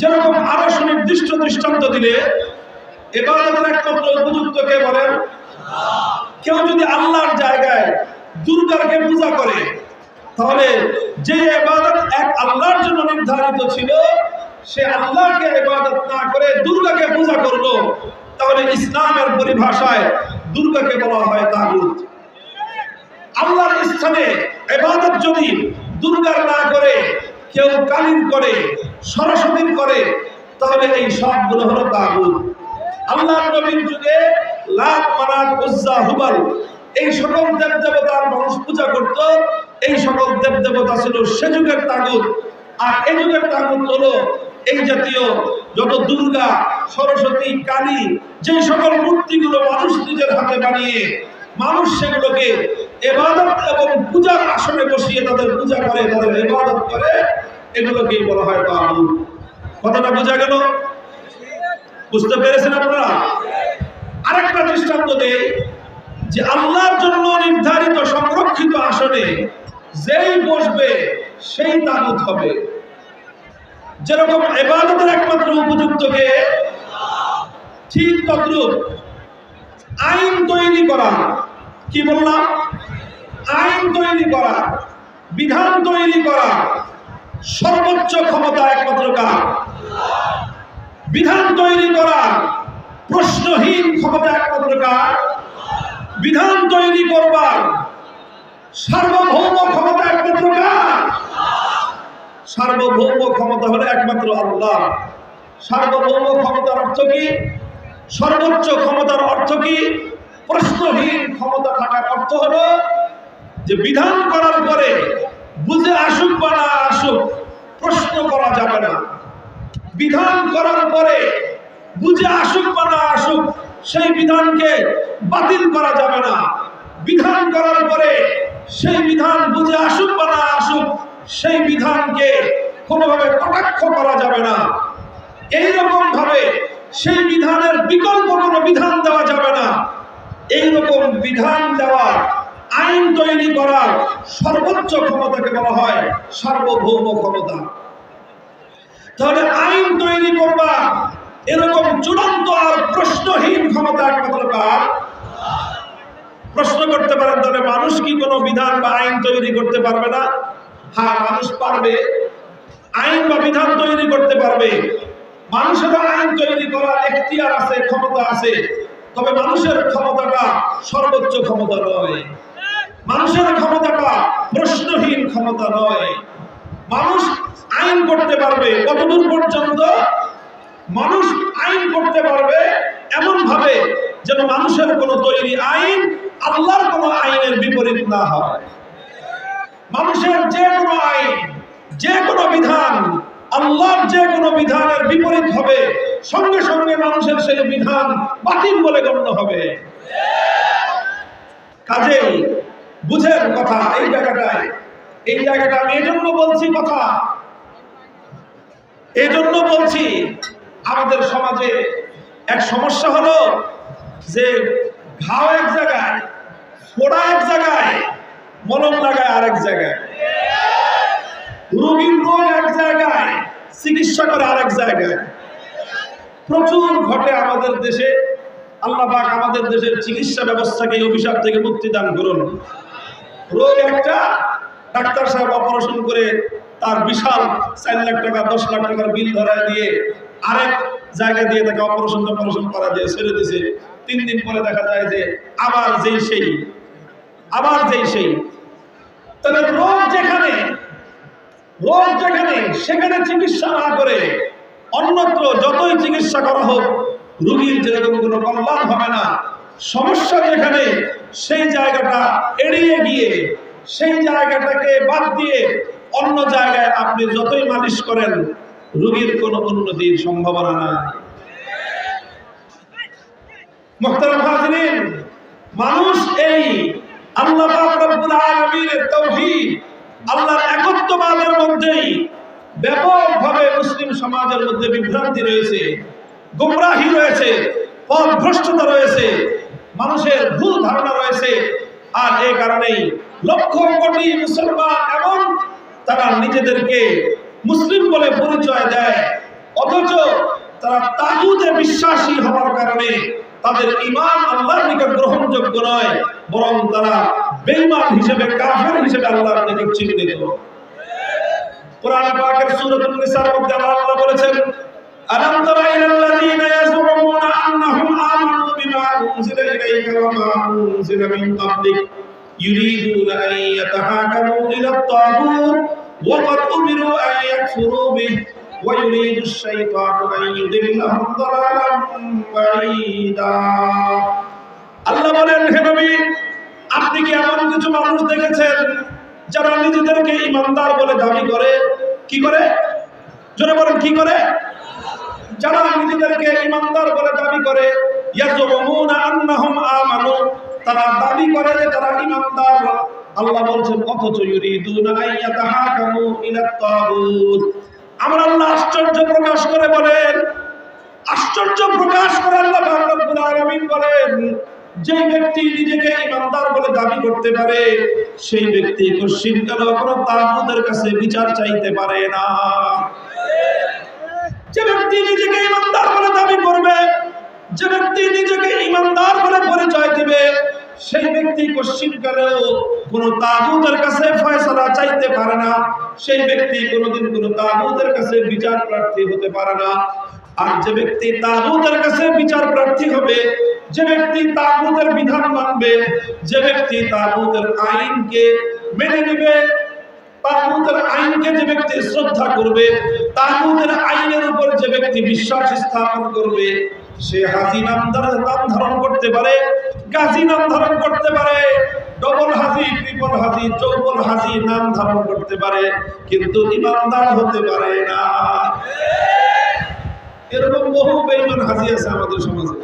যেরকম আরো সুনির্দিষ্ট দৃষ্টান্ত দিলে ইবাদতের একমাত্র উপযুক্ত কে বলেন? কেউ যদি আল্লাহর জায়গায় দুর্গাকে পূজা করে, তাহলে যে ইবাদত এক আল্লাহর জন্য নির্ধারিত ছিল, সে আল্লাহকে ইবাদত না করে দুর্গাকে পূজা করলো, তাহলে ইসলামের পরিভাষায় দুর্গাকে বলা হয় তাগুত। আল্লাহর স্থানে ইবাদত যদি দুর্গার না করে কেউ কালীর করে, সরস্বতীর করে, তাহলে এই সবগুলো হলো তাগুত। আল্লাহর নবীর যুগে লাত, মানাত, উজ্জা, হুবাল এই সকল দেবদেবতার মানুষ পূজা করত। এই সকল দেবদেবতা ছিল সে যুগের তাগুত। আর এই যুগের তাগুত হলো এই জাতীয় যত দুর্গা, সরস্বতী, কালী, যে সকল মূর্তিগুলো মানুষ নিজের হাতে বানিয়ে মানুষ সেগুলোকে ইবাদত এবং পূজার আসনে বসিয়ে তাদের পূজা করে, তাদের ইবাদত করে, এগুলোকেই বলা হয় তাগুত। কথাটা বোঝা গেল? বুঝতে পেরেছেন আপনারা? আরেকটা দৃষ্টান্ত দেই যে আল্লাহর জন্য নির্ধারিত সংরক্ষিত আসনে যেই বসবে সেই তাগুত হবে। যেরকম ইবাদতের একমাত্র উপযুক্ত কে, ঠিক তদ্রূপ আইন তৈরি করা, কি বললাম? আইন তৈরি করা, বিধান তৈরি করা সর্বোচ্চ ক্ষমতা একমাত্র কার? বিধান তৈরি করা প্রশ্নহীন ক্ষমতা একমাত্র কার? বিধান তৈরি করবার সার্বভৌম ক্ষমতা একমাত্র কার? সার্বভৌম ক্ষমতা হলো একমাত্র আল্লাহ। সার্বভৌম ক্ষমতার অর্থ কি? সর্বোচ্চ ক্ষমতার অর্থ কি? প্রশ্নহীন ক্ষমতা থাকার অর্থ হলো যে বিধান করার পরে বুঝে আসুক বা না আসুক প্রশ্ন করা যাবে না। বিধান করার পরে বুঝে আসুক বা না আসুক সেই বিধানকে বাতিল করা যাবে না। বিধান করার পরে সেই বিধান বুঝে আসুক বা না আসুক সেই বিধানকে কোনোভাবে কটাক্ষ করা যাবে না। এইরকম ভাবে সেই বিধানের বিকল্প কোনো বিধান দেওয়া যাবে না। এইরকম বিধান দেওয়া, আইন তৈরি করার সর্বোচ্চ ক্ষমতাকে বলা হয় সার্বভৌম ক্ষমতা। তাহলে আইন তৈরি করবা এরকম চূড়ান্ত আর প্রশ্নহীন ক্ষমতা একমাত্র কার? প্রশ্ন করতে পারেন, তাহলে মানুষ কি কোনো বিধান বা আইন তৈরি করতে পারবে না? হ্যাঁ, মানুষ পারবে। আইন বা বিধান তৈরি করতে পারবে। মানুষের আইন তৈরি করার এখতিয়ার আছে, ক্ষমতা আছে। তবে মানুষের ক্ষমতাটা সর্বোচ্চ ক্ষমতা নয়। মানুষের ক্ষমতাটা প্রশ্নহীন ক্ষমতা নয়। মানুষ আইন করতে পারবে কতদূর পর্যন্ত? মানুষ আইন করতে পারবে এমন ভাবে যেন মানুষের কোনো তৈরি আইন আল্লাহর কোনো আইনের বিপরীত না হয়। মানুষের যে কোনো আইন, যে কোনো বিধান আল্লাহর যে কোনো বিধানের বিপরীত হবে, সঙ্গে সঙ্গে মানুষের সেই বিধান বাতিল বলে গণ্য হবে। কাজেই বুঝেন কথা এই জায়গাটায়। এই জায়গাটা আমি এজন্য বলছি, কথা এজন্য বলছি, আমাদের সমাজে এক সমস্যা হলো যে ঘাও এক জায়গায়, ফোড়া এক জায়গায়, মলম লাগায় আরেক জায়গায়, রোগীর রোগ এক জায়গায়, চিকিৎসা করে আরেক জায়গায়। প্রচুর ঘটে আমাদের দেশে। আল্লাহ পাক আমাদের দেশের চিকিৎসা ব্যবস্থাকে এই অভিশাপ থেকে মুক্তি দান করুন। রোগ একটা, ডাক্তার সাহেব অপারেশন করে তার বিশাল 4 লাখ টাকা 10 লাখ টাকার বিল ধরায় দিয়ে আরেক জায়গা দিয়ে তাকে অপারেশন করা দিয়ে ছেড়ে দিয়েছে। 3 দিন পরে দেখা যায় যে আবার যেই সেই। তাহলে রোগ যেখানে সেখানে চিকিৎসা না করে অন্যত্র যতই চিকিৎসা করা হোক রোগীর যেরকম কোনো কল্যাণ হবে না। সমস্যা যেখানে সেই জায়গাটা এড়িয়ে গিয়ে সেই জায়গাটাকে বাদ দিয়ে অন্য জায়গায় আপনি যতই মালিশ করেন রোগীর কোনো উন্নতির সম্ভাবনা নাই। মুহতারাম হাজিরিন, মানুষ এই আল্লাহ পাক রব্বুল আলামিনের তাওহীদ, আল্লাহর একত্ববাদের মধ্যেই ব্যাপকভাবে মুসলিম সমাজের মধ্যে বিভ্রান্তি রয়েছে, গোমরাহি রয়েছে, পথভ্রষ্টতা রয়েছে, মানুষের ভুল ধারণা রয়েছে। আর এই কারণেই লক্ষ কোটি মুসলমান এমন তারা নিজেদেরকে মুসলিম বলে পরিচয় দেয়, অথচ তারা তাগুতে বিশ্বাসী হওয়ার কারণে তাদের ঈমান আল্লাহর নিকট গ্রহণযোগ্য নয়, বরং তারা বেঈমান হিসেবে, কাফের হিসেবে আল্লাহর নিকট চিহ্নিত। কোরআন পাকের সূরাতুন নিসার মধ্যে আল্লাহ বলেছেন, আলাম তারা ইলাল্লাযীনা ইয়াজুমুনা আন্নাহুম আমানু বিমা উনজিলা ইলাইকা ওয়া মা উনজিলা মিন ক্বাবলিক ইউরিদুনা আন ইয়াতাহাকামু ইলাত তাগুত ওয়া ক্বাদ উমিরু আন ইয়াকফুরু বিহি ওয়া ইউরিদুশ শাইতানু আন ইউদিল্লাহুম দালালাম বাঈদা। আল্লাহ বলেন, হে নবী, আপনি কি এমন কিছু মানুষ দেখেছেন যারা নিজেদেরকে ঈমানদার বলে দাবি করে? কি করে? জোরে বলেন, কি করে? যারা নিজেদেরকে ঈমানদার বলে দাবি করে, ইয়াজুমুনা আন্নাহুম আমানু, তারা দাবি করে যে তারা ঈমানদার। আল্লাহ বলছেন, অথচ ইউরিদুনা আন ইয়াতাহাকামু ইলাত তাগুত। আমরা আল্লাহ আশ্চর্য প্রকাশ করে বলেন, আশ্চর্য প্রকাশ করে আল্লাহ রাব্বুল আলামিন বলেন, যে ব্যক্তি নিজেকে ঈমানদার বলে দাবি করতে পারে সেই ব্যক্তি কোশ্চিনকালেও কোনো তাগুতের কাছে বিচার চাইতে পারে না। যে ব্যক্তি নিজেকে ঈমানদার বলে দাবি করবে, যে ব্যক্তি নিজেকে ঈমানদার বলে পরিচয় দিবে, সেই ব্যক্তি কোশ্চিনকালেও কোনো তাগুতের কাছে ফয়সালা চাইতে পারে না। সেই ব্যক্তি কোনোদিন কোনো তাগুতের কাছে বিচার প্রার্থী হতে পারে না। আর যে ব্যক্তি তাগুতের কাছে বিচার প্রার্থী হবে, যে ব্যক্তি তাগুতের বিধান মানবে, যে ব্যক্তি তাগুতের আইনকে মেনে নেবে, তাগুতের আইনকে যে ব্যক্তি শ্রদ্ধা করবে, তাগুতের আইনের উপর যে ব্যক্তি বিশ্বাস স্থাপন করবে, সে হাজী নাম ধারণ করতে পারে, গাজী নাম ধারণ করতে পারে, ডবল হাজী, ট্রিপল হাজী, চৌবল হাজী নাম ধারণ করতে পারে, কিন্তু ঈমানদার হতে পারে না। এরকম বহু বেঈমান হাজী আছে আমাদের সমাজে।